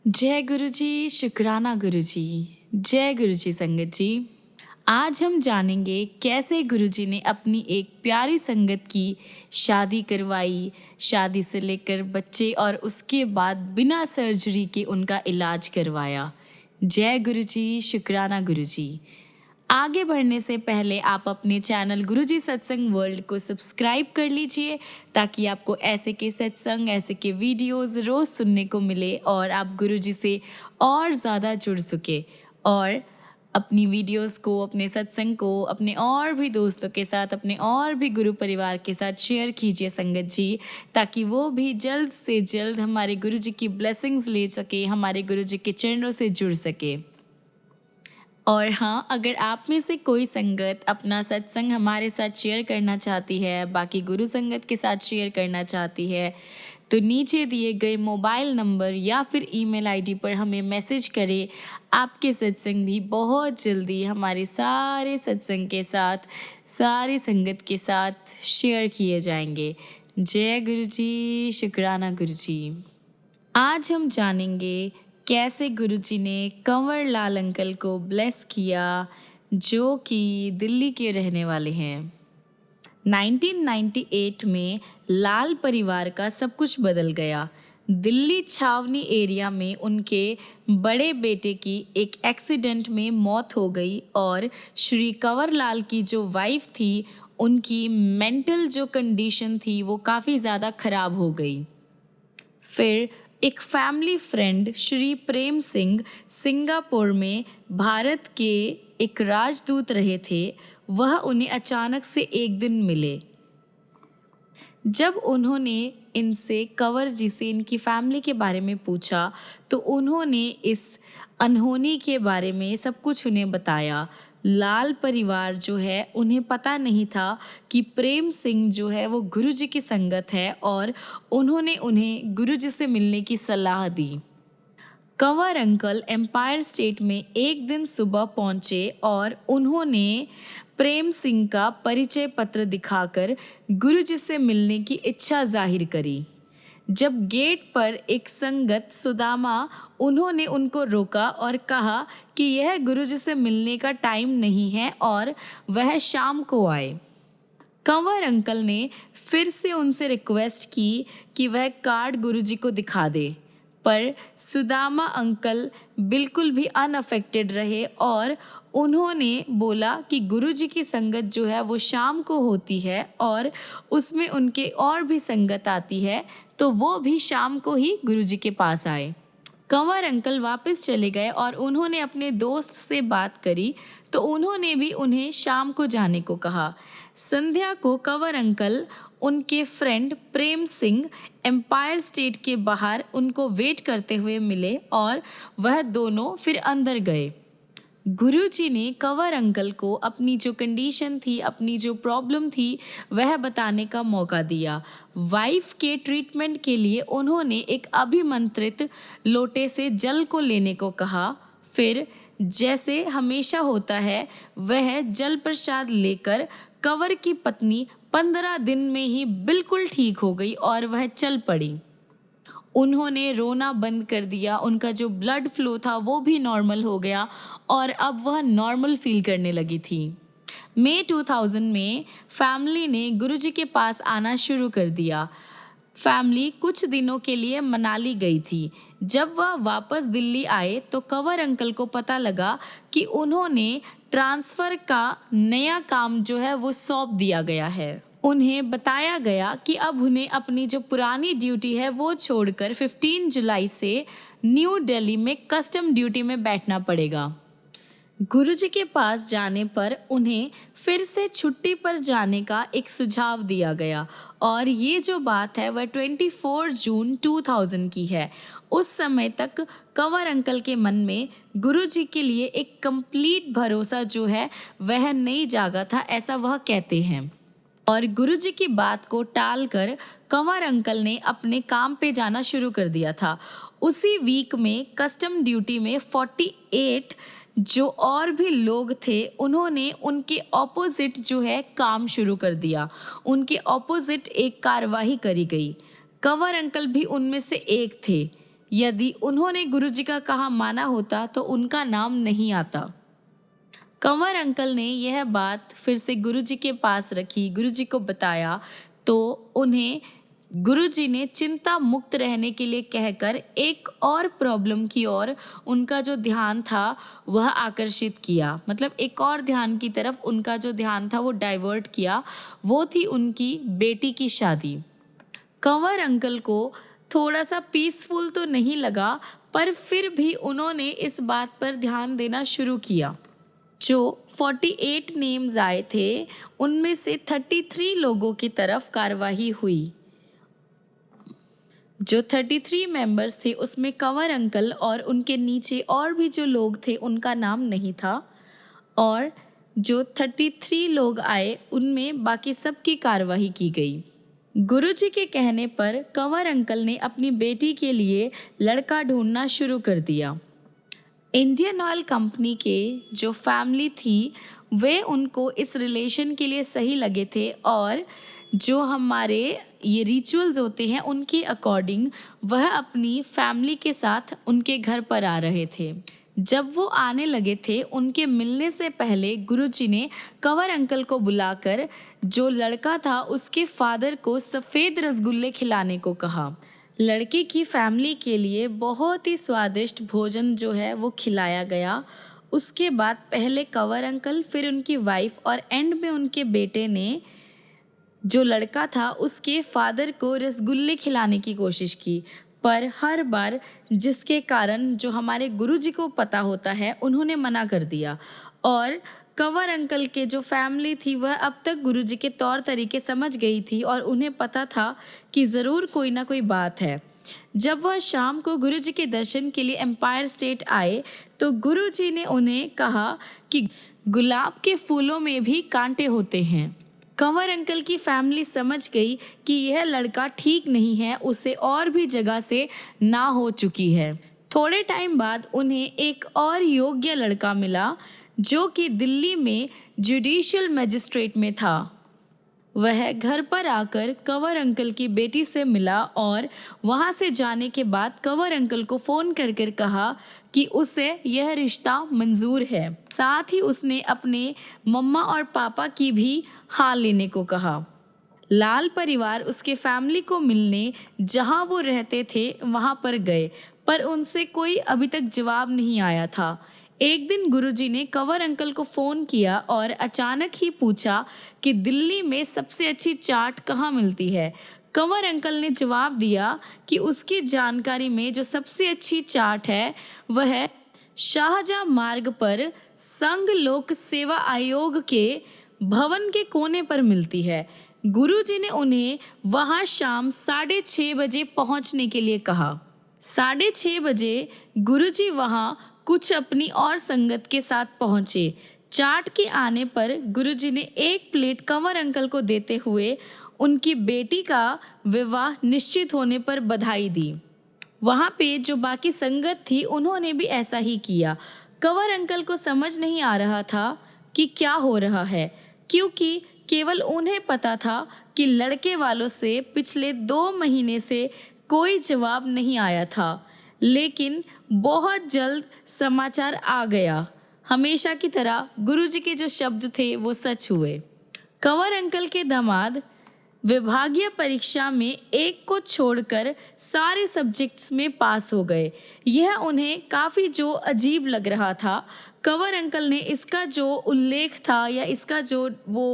जय गुरु जी, शुक्राना गुरु जी। जय गुरु जी संगत जी। आज हम जानेंगे कैसे गुरु जी ने अपनी एक प्यारी संगत की शादी करवाई, शादी से लेकर बच्चे और उसके बाद बिना सर्जरी के उनका इलाज करवाया। जय गुरु जी, शुक्राना गुरु जी। आगे बढ़ने से पहले आप अपने चैनल गुरुजी सत्संग वर्ल्ड को सब्सक्राइब कर लीजिए ताकि आपको ऐसे के सत्संग, ऐसे के वीडियोस रोज़ सुनने को मिले और आप गुरुजी से और ज़्यादा जुड़ सके। और अपनी वीडियोस को, अपने सत्संग को अपने और भी दोस्तों के साथ, अपने और भी गुरु परिवार के साथ शेयर कीजिए संगत जी, ताकि वो भी जल्द से जल्द हमारे गुरुजी की ब्लेसिंग्स ले सके, हमारे गुरुजी के चरणों से जुड़ सके। और हाँ, अगर आप में से कोई संगत अपना सत्संग हमारे साथ शेयर करना चाहती है, बाकी गुरु संगत के साथ शेयर करना चाहती है, तो नीचे दिए गए मोबाइल नंबर या फिर ईमेल आईडी पर हमें मैसेज करें। आपके सत्संग भी बहुत जल्दी हमारे सारे सत्संग के साथ, सारी संगत के साथ शेयर किए जाएंगे। जय गुरु जी, शुक्राना गुरु जी। आज हम जानेंगे कैसे गुरुजी ने कंवर लाल अंकल को ब्लेस किया, जो कि दिल्ली के रहने वाले हैं। 1998 में लाल परिवार का सब कुछ बदल गया। दिल्ली छावनी एरिया में उनके बड़े बेटे की एक एक्सीडेंट में मौत हो गई और श्री कंवर लाल की जो वाइफ थी, उनकी मेंटल जो कंडीशन थी वो काफ़ी ज़्यादा ख़राब हो गई। फिर एक family friend Shri Prem Singh Singapore में भारत के एक राजदूत रहे थे। वह उन्हें अचानक से एक दिन मिले। जब उन्होंने इनसे, कंवर जी से, इनकी फैमिली के बारे में पूछा तो उन्होंने इस अनहोनी के बारे में सब कुछ उन्हें बताया। लाल परिवार जो है, उन्हें पता नहीं था कि प्रेम सिंह जो है वो गुरुजी की संगत है और उन्होंने उन्हें गुरुजी से मिलने की सलाह दी। कंवर अंकल एम्पायर स्टेट में एक दिन सुबह पहुंचे और उन्होंने प्रेम सिंह का परिचय पत्र दिखाकर गुरुजी से मिलने की इच्छा जाहिर करी। जब गेट पर एक संगत सुदामा, उन्होंने उनको रोका और कहा कि यह गुरुजी से मिलने का टाइम नहीं है और वह शाम को आए। कंवर अंकल ने फिर से उनसे रिक्वेस्ट की कि वह कार्ड गुरुजी को दिखा दे, पर सुदामा अंकल बिल्कुल भी अनअफेक्टेड रहे और उन्होंने बोला कि गुरुजी की संगत जो है वो शाम को होती है और उसमें उनके और भी संगत आती है, तो वो भी शाम को ही गुरुजी के पास आए। कंवर अंकल वापस चले गए और उन्होंने अपने दोस्त से बात करी तो उन्होंने भी उन्हें शाम को जाने को कहा। संध्या को कंवर अंकल उनके friend Prem Singh empire state के बाहर उनको वेट करते हुए मिले और वह दोनों फिर अंदर गए। गुरुजी ने कंवर अंकल को अपनी जो कंडीशन थी, अपनी जो प्रॉब्लम थी, वह बताने का मौका दिया। वाइफ के ट्रीटमेंट के लिए उन्होंने एक अभिमंत्रित लोटे से जल को लेने को कहा। फिर जैसे हमेशा होता है, वह जल प्रसाद लेकर कंवर की पत्नी 15 दिन में ही बिल्कुल ठीक हो गई और वह चल पड़ी। उन्होंने रोना बंद कर दिया, उनका जो ब्लड फ्लो था वो भी नॉर्मल हो गया और अब वह नॉर्मल फील करने लगी थी। मई 2000 में फैमिली ने गुरुजी के पास आना शुरू कर दिया। फैमिली कुछ दिनों के लिए मनाली गई थी। जब वह वापस दिल्ली आए तो कंवर अंकल को पता लगा कि उन्होंने ट्रांसफ़र का नया काम जो है वो सौंप दिया गया है। उन्हें बताया गया कि अब उन्हें अपनी जो पुरानी ड्यूटी है वो छोड़कर 15 जुलाई से न्यू दिल्ली में कस्टम ड्यूटी में बैठना पड़ेगा। गुरुजी के पास जाने पर उन्हें फिर से छुट्टी पर जाने का एक सुझाव दिया गया और ये जो बात है वह 24 जून 2000 की है। उस समय तक कंवर अंकल के मन में गुरुजी के लिए एक कंप्लीट भरोसा जो है वह नहीं जागा था, ऐसा वह कहते हैं। और गुरुजी की बात को टालकर कंवर अंकल ने अपने काम पे जाना शुरू कर दिया था। उसी वीक में कस्टम ड्यूटी में 48 जो और भी लोग थे, उन्होंने उनके ऑपोजिट जो है काम शुरू कर दिया। उनके ऑपोजिट एक कार्रवाई करी गई। कंवर अंकल भी उनमें से एक थे। यदि उन्होंने गुरुजी का कहा माना होता तो उनका नाम नहीं आता। कंवर अंकल ने यह बात फिर से गुरुजी के पास रखी, गुरुजी को बताया, तो उन्हें गुरुजी ने चिंता मुक्त रहने के लिए कहकर एक और प्रॉब्लम की ओर उनका जो ध्यान था वह आकर्षित किया। मतलब एक और ध्यान की तरफ उनका जो ध्यान था वो डाइवर्ट किया। वो थी उनकी बेटी की शादी। कंवर अंकल को थोड़ा सा पीसफुल तो नहीं लगा, पर फिर भी उन्होंने इस बात पर ध्यान देना शुरू किया। जो 48 नेम्स आए थे उनमें से 33 लोगों की तरफ कार्रवाई हुई। जो 33 मेंबर्स थे उसमें कंवर अंकल और उनके नीचे और भी जो लोग थे उनका नाम नहीं था, और जो 33 लोग आए उनमें बाकी सब की कार्रवाई की गई। गुरुजी के कहने पर कंवर अंकल ने अपनी बेटी के लिए लड़का ढूंढना शुरू कर दिया। इंडियन ऑयल कंपनी के जो फैमिली थी वे उनको इस रिलेशन के लिए सही लगे थे, और जो हमारे ये रिचुअल्स होते हैं उनके अकॉर्डिंग वह अपनी फैमिली के साथ उनके घर पर आ रहे थे। जब वो आने लगे थे उनके मिलने से पहले गुरुजी ने कंवर अंकल को बुलाकर जो लड़का था उसके फादर को सफ़ेद रसगुल्ले खिलाने को कहा। लड़के की फैमिली के लिए बहुत ही स्वादिष्ट भोजन जो है वो खिलाया गया। उसके बाद पहले कंवर अंकल, फिर उनकी वाइफ और एंड में उनके बेटे ने जो लड़का था उसके फादर को रसगुल्ले खिलाने की कोशिश की, पर हर बार जिसके कारण जो हमारे गुरुजी को पता होता है उन्होंने मना कर दिया। और कंवर अंकल के जो फैमिली थी वह अब तक गुरुजी के तौर तरीके समझ गई थी और उन्हें पता था कि ज़रूर कोई ना कोई बात है। जब वह शाम को गुरुजी के दर्शन के लिए एम्पायर स्टेट आए तो गुरुजी ने उन्हें कहा कि गुलाब के फूलों में भी कांटे होते हैं। कंवर अंकल की फैमिली समझ गई कि यह लड़का ठीक नहीं है, उसे और भी जगह से ना हो चुकी है। थोड़े टाइम बाद उन्हें एक और योग्य लड़का मिला जो कि दिल्ली में जुडिशियल मजिस्ट्रेट में था। वह घर पर आकर कंवर अंकल की बेटी से मिला और वहां से जाने के बाद कंवर अंकल को फ़ोन कर कर कहा कि उसे यह रिश्ता मंजूर है। साथ ही उसने अपने मम्मा और पापा की भी हाल लेने को कहा। लाल परिवार उसके फैमिली को मिलने जहां वो रहते थे वहां पर गए, पर उनसे कोई अभी तक जवाब नहीं आया था। एक दिन गुरुजी ने कंवर अंकल को फ़ोन किया और अचानक ही पूछा कि दिल्ली में सबसे अच्छी चाट कहाँ मिलती है। कंवर अंकल ने जवाब दिया कि उसकी जानकारी में जो सबसे अच्छी चाट है वह शाहजहां मार्ग पर संघ लोक सेवा आयोग के भवन के कोने पर मिलती है। गुरुजी ने उन्हें वहां शाम 6:30 बजे पहुंचने के लिए कहा। 6:30 बजे गुरुजी वहां कुछ अपनी और संगत के साथ पहुंचे। चाट के आने पर गुरुजी ने एक प्लेट कंवर अंकल को देते हुए उनकी बेटी का विवाह निश्चित होने पर बधाई दी। वहां पे जो बाकी संगत थी उन्होंने भी ऐसा ही किया। कंवर अंकल को समझ नहीं आ रहा था कि क्या हो रहा है, क्योंकि केवल उन्हें पता था कि लड़के वालों से पिछले 2 महीने से कोई जवाब नहीं आया था। लेकिन बहुत जल्द समाचार आ गया। हमेशा की तरह गुरुजी के जो शब्द थे वो सच हुए। कंवर अंकल के दामाद विभागीय परीक्षा में एक को छोड़कर सारे सब्जेक्ट्स में पास हो गए। यह उन्हें काफ़ी जो अजीब लग रहा था। कंवर अंकल ने इसका जो उल्लेख था या इसका जो वो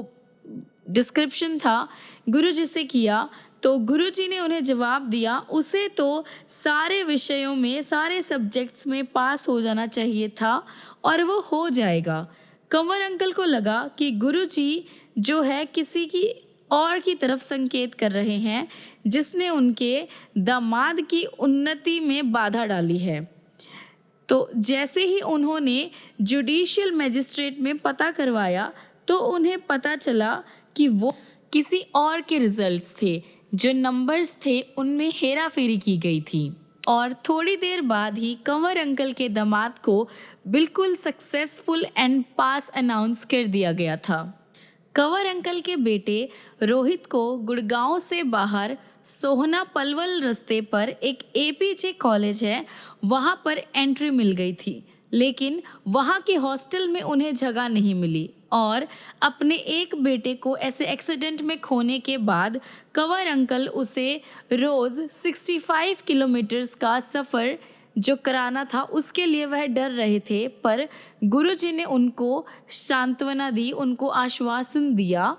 डिस्क्रिप्शन था गुरुजी से किया, तो गुरुजी ने उन्हें जवाब दिया उसे तो सारे विषयों में, सारे सब्जेक्ट्स में पास हो जाना चाहिए था और वो हो जाएगा। कंवर अंकल को लगा कि गुरुजी जो है किसी की और की तरफ संकेत कर रहे हैं जिसने उनके दामाद की उन्नति में बाधा डाली है। तो जैसे ही उन्होंने जुडिशियल मजिस्ट्रेट में पता करवाया तो उन्हें पता चला कि वो किसी और के रिजल्ट्स थे, जो नंबर्स थे उनमें हेरा फेरी की गई थी। और थोड़ी देर बाद ही कंवर अंकल के दामाद को बिल्कुल सक्सेसफुल एंड पास अनाउंस कर दिया गया था। कंवर अंकल के बेटे रोहित को गुड़गांव से बाहर सोहना पलवल रास्ते पर एक एपीजे कॉलेज है, वहाँ पर एंट्री मिल गई थी। लेकिन वहाँ के हॉस्टल में उन्हें जगह नहीं मिली और अपने एक बेटे को ऐसे एक्सीडेंट में खोने के बाद कंवर अंकल उसे रोज़ 65 किलोमीटर्स का सफ़र जो कराना था उसके लिए वह डर रहे थे। पर गुरुजी ने उनको सांत्वना दी, उनको आश्वासन दिया।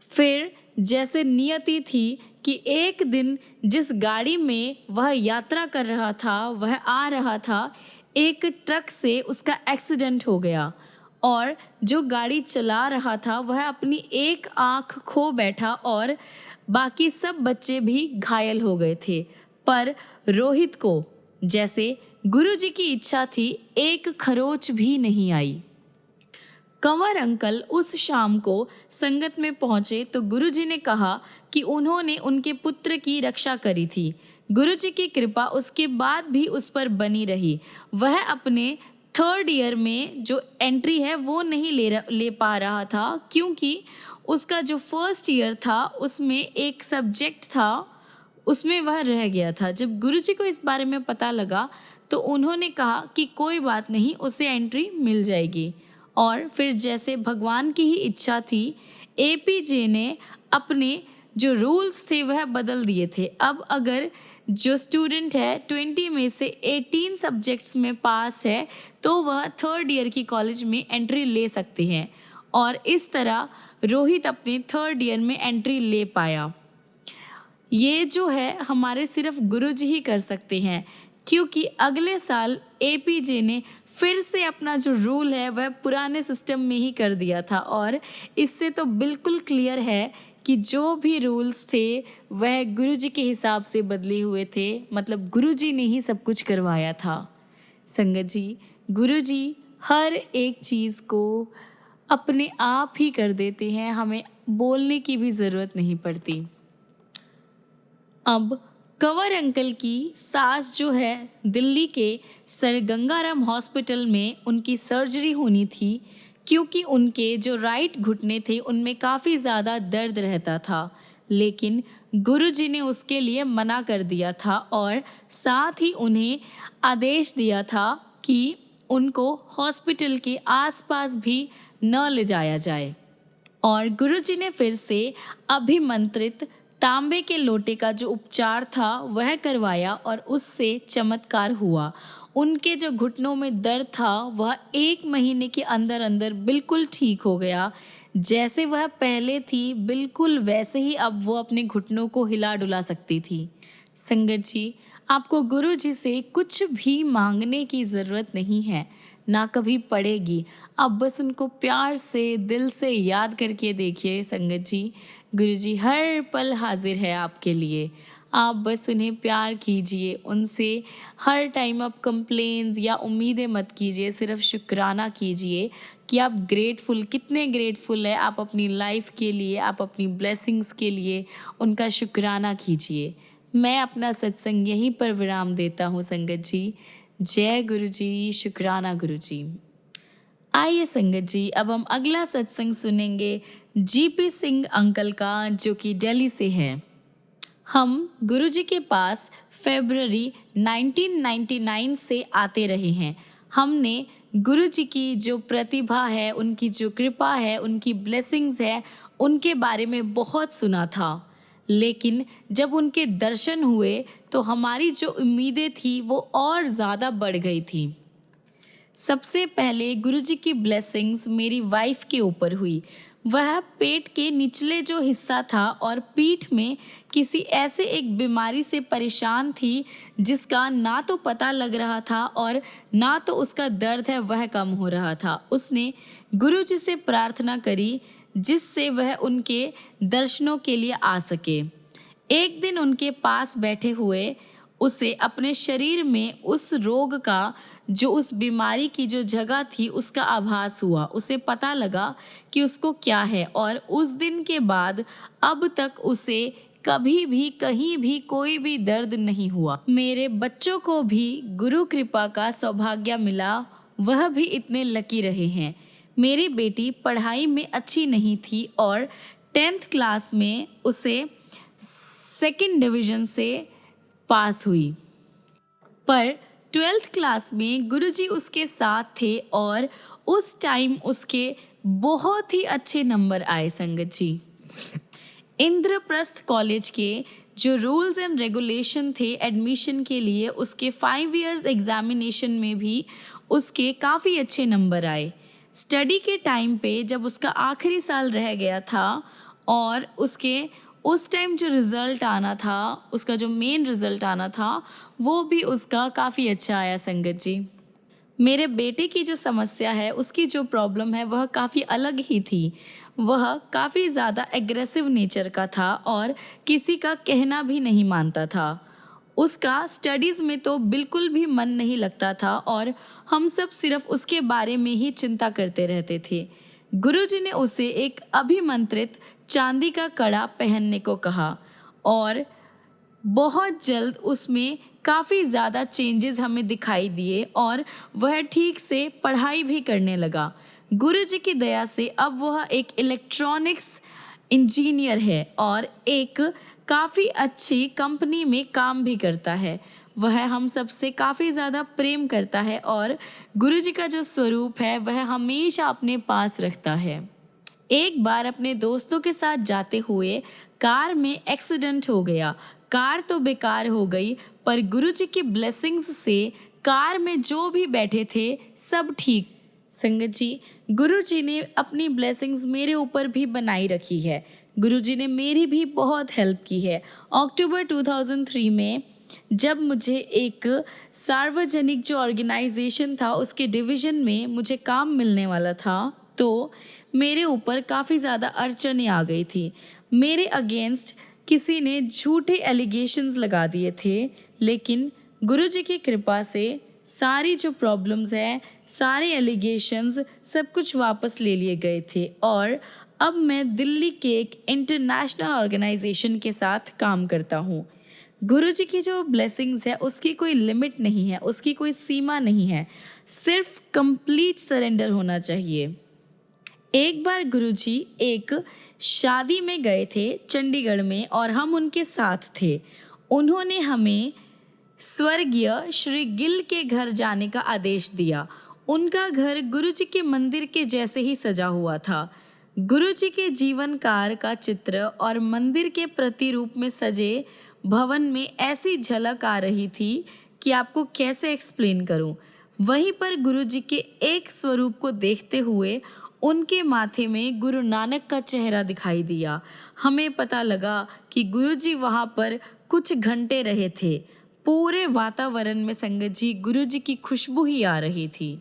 फिर जैसे नियति थी कि एक दिन जिस गाड़ी में वह यात्रा कर रहा था, वह आ रहा था, एक ट्रक से उसका एक्सीडेंट हो गया और जो गाड़ी चला रहा था वह अपनी एक आँख खो बैठा और बाकी सब बच्चे भी घायल हो गए थे। पर रोहित को, जैसे गुरुजी की इच्छा थी, एक खरोच भी नहीं आई। कंवर अंकल उस शाम को संगत में पहुंचे तो गुरुजी ने कहा कि उन्होंने उनके पुत्र की रक्षा करी थी। गुरुजी की कृपा उसके बाद भी उस पर बनी रही। वह अपने 3rd ईयर में जो एंट्री है वो नहीं ले पा रहा था, क्योंकि उसका जो 1st ईयर था उसमें एक सब्जेक्ट था, उसमें वह रह गया था। जब गुरुजी को इस बारे में पता लगा तो उन्होंने कहा कि कोई बात नहीं, उसे एंट्री मिल जाएगी। और फिर जैसे भगवान की ही इच्छा थी, एपीजे ने अपने जो रूल्स थे वह बदल दिए थे। अब अगर जो स्टूडेंट है 20 में से 18 सब्जेक्ट्स में पास है तो वह 3rd ईयर की कॉलेज में एंट्री ले सकते हैं। और इस तरह रोहित अपने 3rd ईयर में एंट्री ले पाया। ये जो है हमारे सिर्फ गुरुजी ही कर सकते हैं, क्योंकि अगले साल एपीजे ने फिर से अपना जो रूल है वह पुराने सिस्टम में ही कर दिया था। और इससे तो बिल्कुल क्लियर है कि जो भी रूल्स थे वह गुरुजी के हिसाब से बदले हुए थे, मतलब गुरुजी ने ही सब कुछ करवाया था। संगत जी, गुरुजी हर एक चीज़ को अपने आप ही कर देते हैं, हमें बोलने की भी ज़रूरत नहीं पड़ती। अब कंवर अंकल की सास जो है, दिल्ली के सर गंगाराम हॉस्पिटल में उनकी सर्जरी होनी थी, क्योंकि उनके जो राइट घुटने थे उनमें काफ़ी ज़्यादा दर्द रहता था। लेकिन गुरुजी ने उसके लिए मना कर दिया था और साथ ही उन्हें आदेश दिया था कि उनको हॉस्पिटल के आसपास भी न ले जाया जाए। और गुरुजी ने फिर से अभिमंत्रित तांबे के लोटे का जो उपचार था वह करवाया और उससे चमत्कार हुआ। उनके जो घुटनों में दर्द था वह 1 महीने के अंदर अंदर बिल्कुल ठीक हो गया। जैसे वह पहले थी बिल्कुल वैसे ही अब वो अपने घुटनों को हिला डुला सकती थी। संगत जी, आपको गुरुजी से कुछ भी मांगने की ज़रूरत नहीं है, ना कभी पड़ेगी। आप बस उनको प्यार से, दिल से याद करके देखिए। संगत जी, गुरुजी हर पल हाजिर है आपके लिए। आप बस उन्हें प्यार कीजिए, उनसे हर टाइम आप कंप्लेंट्स या उम्मीदें मत कीजिए, सिर्फ शुक्राना कीजिए कि आप कितने ग्रेटफुल है आप अपनी लाइफ के लिए, आप अपनी ब्लेसिंग्स के लिए। उनका शुक्राना कीजिए। मैं अपना सत्संग यहीं पर विराम देता हूँ संगत जी। जय गुरुजी, शुक्राना गुरुजी। आइए संगत जी, अब हम अगला सत्संग सुनेंगे जीपी सिंह अंकल का, जो कि दिल्ली से है। हम गुरुजी के पास फरवरी 1999 से आते रहे हैं। हमने गुरुजी की जो प्रतिभा है, उनकी जो कृपा है, उनकी ब्लेसिंग्स है, उनके बारे में बहुत सुना था। लेकिन जब उनके दर्शन हुए तो हमारी जो उम्मीदें थी वो और ज़्यादा बढ़ गई थी। सबसे पहले गुरुजी की ब्लेसिंग्स मेरी वाइफ के ऊपर हुई। वह पेट के निचले जो हिस्सा था और पीठ में किसी ऐसे एक बीमारी से परेशान थी जिसका ना तो पता लग रहा था और ना तो उसका दर्द है वह कम हो रहा था। उसने गुरुजी से प्रार्थना करी जिससे वह उनके दर्शनों के लिए आ सके। एक दिन उनके पास बैठे हुए उसे अपने शरीर में उस रोग का, जो उस बीमारी की जो जगह थी, उसका आभास हुआ। उसे पता लगा कि उसको क्या है और उस दिन के बाद अब तक उसे कभी भी कहीं भी कोई भी दर्द नहीं हुआ। मेरे बच्चों को भी गुरु कृपा का सौभाग्य मिला, वह भी इतने लकी रहे हैं। मेरी बेटी पढ़ाई में अच्छी नहीं थी और 10th क्लास में उसे सेकंड डिवीज़न से पास हुई। पर 12th क्लास में गुरुजी उसके साथ थे और उस टाइम उसके बहुत ही अच्छे नंबर आए संगत जी। इंद्रप्रस्थ कॉलेज के जो रूल्स एंड रेगुलेशन थे एडमिशन के लिए, उसके 5 इयर्स एग्जामिनेशन में भी उसके काफ़ी अच्छे नंबर आए। स्टडी के टाइम पे जब उसका आखिरी साल रह गया था और उसके उस टाइम जो रिज़ल्ट आना था, उसका जो मेन रिज़ल्ट आना था, वो भी उसका काफ़ी अच्छा आया संगत जी। मेरे बेटे की जो समस्या है, उसकी जो प्रॉब्लम है, वह काफ़ी अलग ही थी। वह काफ़ी ज़्यादा एग्रेसिव नेचर का था और किसी का कहना भी नहीं मानता था। उसका स्टडीज़ में तो बिल्कुल भी मन नहीं लगता था और हम सब सिर्फ उसके बारे में ही चिंता करते रहते थे। गुरुजी ने उसे एक अभिमंत्रित चांदी का कड़ा पहनने को कहा और बहुत जल्द उसमें काफ़ी ज़्यादा चेंजेस हमें दिखाई दिए और वह ठीक से पढ़ाई भी करने लगा। गुरुजी की दया से अब वह एक इलेक्ट्रॉनिक्स इंजीनियर है और एक काफ़ी अच्छी कंपनी में काम भी करता है। वह हम सबसे काफ़ी ज़्यादा प्रेम करता है और गुरुजी का जो स्वरूप है वह हमेशा अपने पास रखता है। एक बार अपने दोस्तों के साथ जाते हुए कार में एक्सीडेंट हो गया। कार तो बेकार हो गई, पर गुरुजी की ब्लेसिंग्स से कार में जो भी बैठे थे सब ठीक। संगत जी, गुरुजी ने अपनी ब्लेसिंग्स मेरे ऊपर भी बनाई रखी है। गुरुजी ने मेरी भी बहुत हेल्प की है। अक्टूबर 2003 में जब मुझे एक सार्वजनिक जो ऑर्गेनाइजेशन था उसके डिवीज़न में मुझे काम मिलने वाला था, तो मेरे ऊपर काफ़ी ज़्यादा अड़चनें आ गई थी। मेरे अगेंस्ट किसी ने झूठे एलिगेशंस लगा दिए थे, लेकिन गुरुजी की कृपा से सारी जो प्रॉब्लम्स हैं, सारे एलिगेशंस, सब कुछ वापस ले लिए गए थे और अब मैं दिल्ली के एक इंटरनेशनल ऑर्गेनाइजेशन के साथ काम करता हूँ। गुरुजी की जो ब्लेसिंग्स है उसकी कोई लिमिट नहीं है, उसकी कोई सीमा नहीं है, सिर्फ कंप्लीट सरेंडर होना चाहिए। एक बार गुरुजी एक शादी में गए थे चंडीगढ़ में और हम उनके साथ थे। उन्होंने हमें स्वर्गीय श्री गिल के घर जाने का आदेश दिया। उनका घर गुरुजी के मंदिर के जैसे ही सजा हुआ था। गुरुजी के जीवन काल का चित्र और मंदिर के प्रतिरूप में सजे भवन में ऐसी झलक आ रही थी कि आपको कैसे एक्सप्लेन करूं। वहीं पर गुरुजी के एक स्वरूप को देखते हुए उनके माथे में गुरु नानक का चेहरा दिखाई दिया। हमें पता लगा कि गुरुजी वहाँ पर कुछ घंटे रहे थे। पूरे वातावरण में संगत जी गुरुजी की खुशबू ही आ रही थी।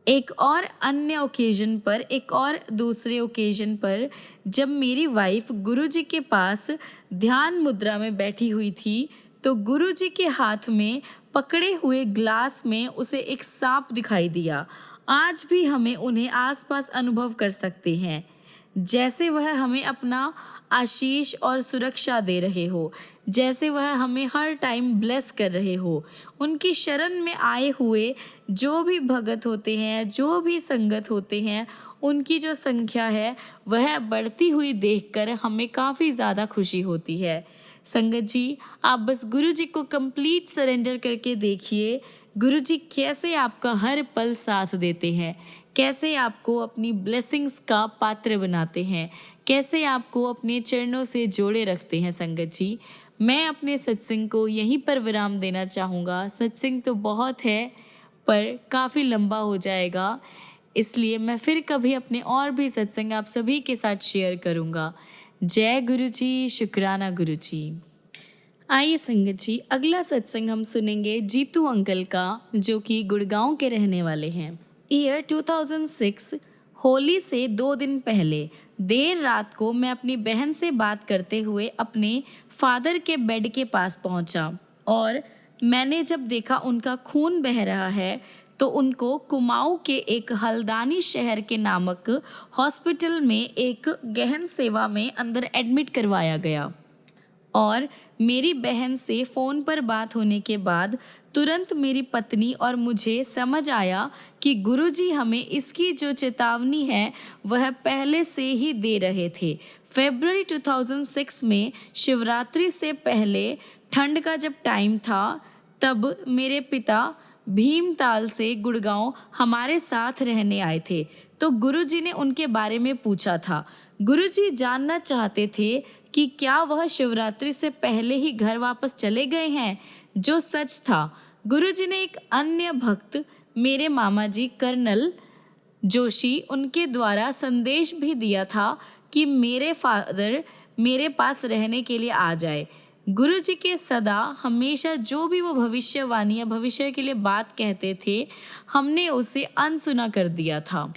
एक और अन्य ओकेजन पर, एक और दूसरे ओकेजन पर जब मेरी वाइफ गुरुजी के पास ध्यान मुद्रा में बैठी हुई थी, तो गुरुजी के हाथ में पकड़े हुए ग्लास में उसे एक सांप दिखाई दिया। आज भी हमें उन्हें आसपास अनुभव कर सकते हैं, जैसे वह हमें अपना आशीष और सुरक्षा दे रहे हो, जैसे वह हमें हर टाइम ब्लेस कर रहे हो। उनकी शरण में आए हुए जो भी भगत होते हैं, जो भी संगत होते हैं, उनकी जो संख्या है वह बढ़ती हुई देखकर हमें काफ़ी ज़्यादा खुशी होती है। संगत जी, आप बस गुरुजी को कंप्लीट सरेंडर करके देखिए, गुरुजी कैसे आपका हर पल साथ देते हैं, कैसे आपको अपनी ब्लेसिंग्स का पात्र बनाते हैं, कैसे आपको अपने चरणों से जोड़े रखते हैं। संगत जी, मैं अपने सत्संग को यहीं पर विराम देना चाहूँगा। सत्संग तो बहुत है पर काफ़ी लंबा हो जाएगा, इसलिए मैं फिर कभी अपने और भी सत्संग आप सभी के साथ शेयर करूँगा। जय गुरु जी, शुक्राना गुरु जी। आइए संगत जी, अगला सत्संग हम सुनेंगे जीतू अंकल का, जो कि गुड़गांव के रहने वाले हैं। ईयर 2006, होली से 2 दिन पहले देर रात को मैं अपनी बहन से बात करते हुए अपने फादर के बेड के पास पहुंचा और मैंने जब देखा उनका खून बह रहा है तो उनको कुमाऊं के एक हल्दानी शहर के नामक हॉस्पिटल में एक गहन सेवा में अंदर एडमिट करवाया गया। और मेरी बहन से फ़ोन पर बात होने के बाद तुरंत मेरी पत्नी और मुझे समझ आया कि गुरुजी हमें इसकी जो चेतावनी है वह पहले से ही दे रहे थे। फरवरी 2006 में शिवरात्रि से पहले ठंड का जब टाइम था, तब मेरे पिता भीमताल से गुड़गांव हमारे साथ रहने आए थे। तो गुरुजी ने उनके बारे में पूछा था। गुरुजी जानना चाहते थे कि क्या वह शिवरात्रि से पहले ही घर वापस चले गए हैं, जो सच था। गुरुजी ने एक अन्य भक्त, मेरे मामा जी कर्नल जोशी, उनके द्वारा संदेश भी दिया था कि मेरे फादर मेरे पास रहने के लिए आ जाए। गुरुजी के सदा हमेशा जो भी वो भविष्यवाणी या भविष्य के लिए बात कहते थे, हमने उसे अनसुना कर दिया था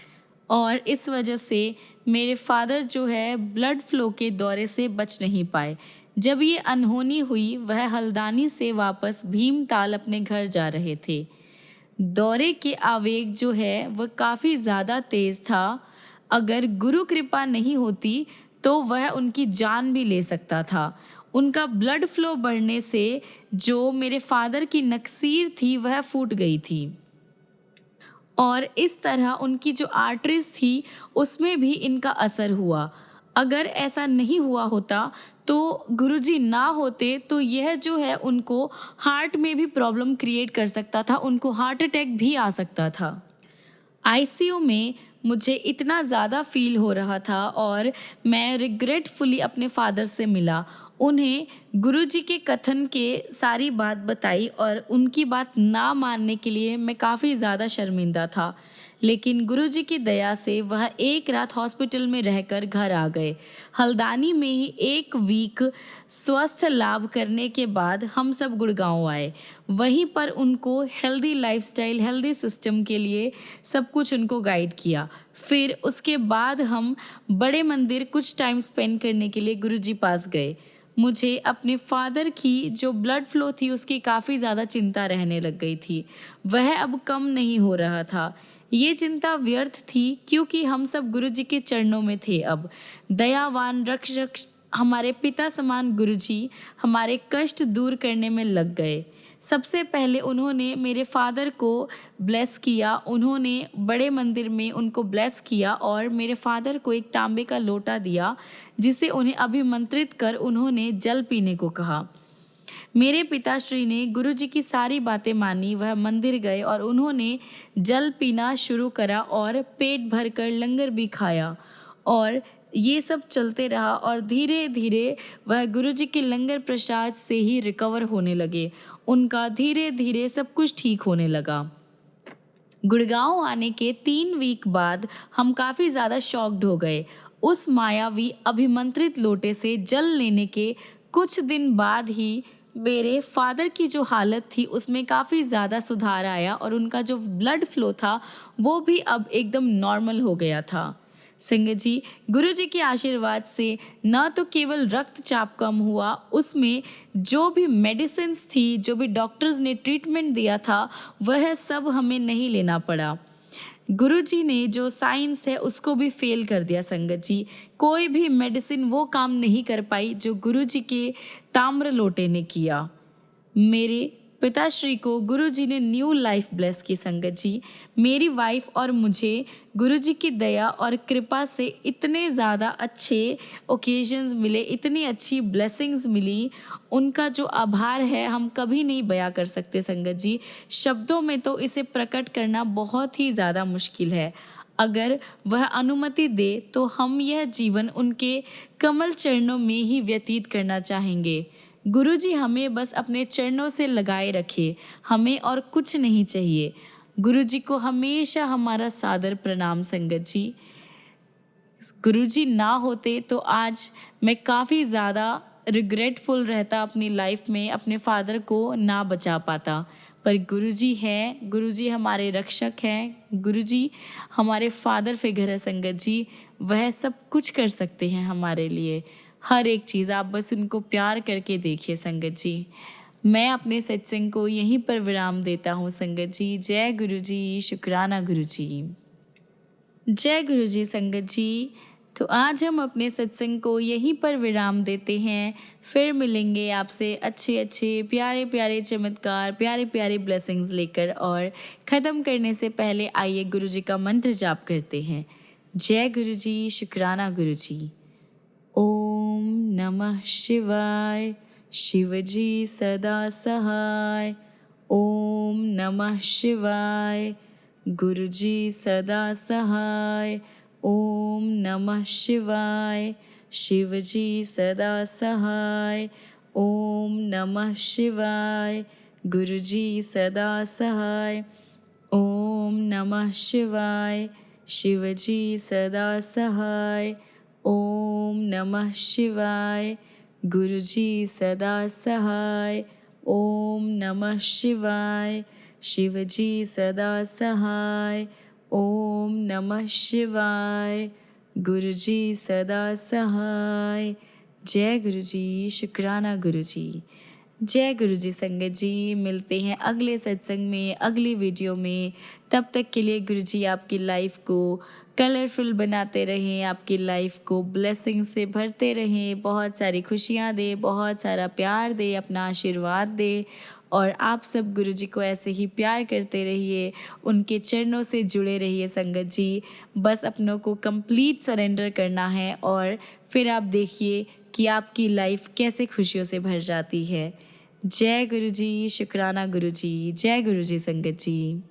और इस वजह से मेरे फादर जो है ब्लड फ्लो के दौरे से बच नहीं पाए। जब ये अनहोनी हुई, वह हल्द्वानी से वापस भीमताल अपने घर जा रहे थे। दौरे के आवेग जो है वह काफ़ी ज़्यादा तेज़ था। अगर गुरु कृपा नहीं होती तो वह उनकी जान भी ले सकता था। उनका ब्लड फ्लो बढ़ने से जो मेरे फादर की नकसीर थी वह फूट गई थी और इस तरह उनकी जो आर्टरीज थी उसमें भी इनका असर हुआ। अगर ऐसा नहीं हुआ होता तो गुरुजी ना होते तो यह जो है उनको हार्ट में भी प्रॉब्लम क्रिएट कर सकता था, उनको हार्ट अटैक भी आ सकता था। आईसीयू में मुझे इतना ज़्यादा फील हो रहा था और मैं रिग्रेटफुली अपने फादर से मिला। उन्हें गुरुजी के कथन के सारी बात बताई और उनकी बात ना मानने के लिए मैं काफ़ी ज़्यादा शर्मिंदा था। लेकिन गुरुजी की दया से वह एक रात हॉस्पिटल में रहकर घर आ गए। हल्द्वानी में ही 1 वीक स्वस्थ लाभ करने के बाद हम सब गुड़गांव आए। वहीं पर उनको हेल्दी लाइफस्टाइल, हेल्दी सिस्टम के लिए सब कुछ उनको गाइड किया। फिर उसके बाद हम बड़े मंदिर कुछ टाइम स्पेंड करने के लिए गुरुजी पास गए। मुझे अपने फादर की जो ब्लड फ्लो थी उसकी काफ़ी ज़्यादा चिंता रहने लग गई थी। वह अब कम नहीं हो रहा था। ये चिंता व्यर्थ थी क्योंकि हम सब गुरुजी के चरणों में थे। अब दयावान रक्षक हमारे पिता समान गुरुजी हमारे कष्ट दूर करने में लग गए। सबसे पहले उन्होंने मेरे फादर को ब्लेस किया, उन्होंने बड़े मंदिर में उनको ब्लेस किया और मेरे फादर को एक तांबे का लोटा दिया जिसे उन्हें अभिमंत्रित कर उन्होंने जल पीने को कहा। मेरे पिताश्री ने गुरुजी की सारी बातें मानी। वह मंदिर गए और उन्होंने जल पीना शुरू करा और पेट भरकर लंगर भी खाया और ये सब चलते रहा और धीरे धीरे वह गुरुजी के लंगर प्रसाद से ही रिकवर होने लगे। उनका धीरे धीरे सब कुछ ठीक होने लगा। गुड़गांव आने के 3 वीक बाद हम काफ़ी ज़्यादा शॉक्ड हो गए। उस मायावी अभिमंत्रित लोटे से जल लेने के कुछ दिन बाद ही मेरे फादर की जो हालत थी उसमें काफ़ी ज़्यादा सुधार आया और उनका जो ब्लड फ्लो था वो भी अब एकदम नॉर्मल हो गया था। संगत जी, गुरुजी के आशीर्वाद से न तो केवल रक्तचाप कम हुआ, उसमें जो भी मेडिसिन्स थी, जो भी डॉक्टर्स ने ट्रीटमेंट दिया था, वह सब हमें नहीं लेना पड़ा। गुरुजी ने जो साइंस है उसको भी फेल कर दिया। संगत जी, कोई भी मेडिसिन वो काम नहीं कर पाई जो गुरुजी के ताम्र लोटे ने किया। मेरे पिताश्री को गुरुजी ने न्यू लाइफ ब्लेस की। संगत जी, मेरी वाइफ और मुझे गुरुजी की दया और कृपा से इतने ज़्यादा अच्छे ओकेजन्स मिले, इतनी अच्छी ब्लेसिंग्स मिली, उनका जो आभार है हम कभी नहीं बयां कर सकते। संगत जी, शब्दों में तो इसे प्रकट करना बहुत ही ज़्यादा मुश्किल है। अगर वह अनुमति दे तो हम यह जीवन उनके कमल चरणों में ही व्यतीत करना चाहेंगे। गुरुजी हमें बस अपने चरणों से लगाए रखे, हमें और कुछ नहीं चाहिए। गुरुजी को हमेशा हमारा सादर प्रणाम। संगत जी, गुरुजी ना होते तो आज मैं काफ़ी ज़्यादा रिग्रेटफुल रहता अपनी लाइफ में, अपने फादर को ना बचा पाता। पर गुरुजी हैं, गुरुजी हमारे रक्षक हैं, गुरुजी हमारे फादर फिगर है। संगत जी, वह सब कुछ कर सकते हैं हमारे लिए, हर एक चीज़। आप बस उनको प्यार करके देखिए। संगत जी, मैं अपने सत्संग को यहीं पर विराम देता हूँ। संगत जी, जय गुरुजी, शुक्राना गुरुजी। जय गुरुजी। संगत जी, तो आज हम अपने सत्संग को यहीं पर विराम देते हैं। फिर मिलेंगे आपसे अच्छे अच्छे प्यारे प्यारे चमत्कार, प्यारे प्यारे ब्लेसिंग्स लेकर। और ख़त्म करने से पहले आइए गुरु जी का मंत्र जाप करते हैं। जय गुरु जी, शुक्राना गुरु जी। ओम नमः शिवाय, शिव जी सदा सहाय। ओम नमः शिवाय, गुरु जी सदा सहाय। ओम नमः शिवाय, शिव जी सदा सहाय। ओम नमः शिवाय, गुरु जी सदा सहाय। ओम नमः शिवाय, शिव जी सदा सहाय। ओम नमः शिवाय, गुरु जी सदा सहाय। ओम नमः शिवाय, शिव जी सदा सहाय। ओम नमः शिवाय, गुरु जी सदा सहाय। जय गुरु जी, शुक्राना गुरु जी। जय गुरु जी संगत जी। मिलते हैं अगले सत्संग में, अगली वीडियो में। तब तक के लिए गुरु जी आपकी लाइफ को कलरफुल बनाते रहें, आपकी लाइफ को ब्लेसिंग से भरते रहें, बहुत सारी खुशियाँ दे, बहुत सारा प्यार दे, अपना आशीर्वाद दे। और आप सब गुरु जी को ऐसे ही प्यार करते रहिए, उनके चरणों से जुड़े रहिए संगत जी। बस अपनों को कंप्लीट सरेंडर करना है और फिर आप देखिए कि आपकी लाइफ कैसे खुशियों से भर जाती है। जय गुरु जी, शुक्राना गुरु जी। जय गुरु जी संगत जी।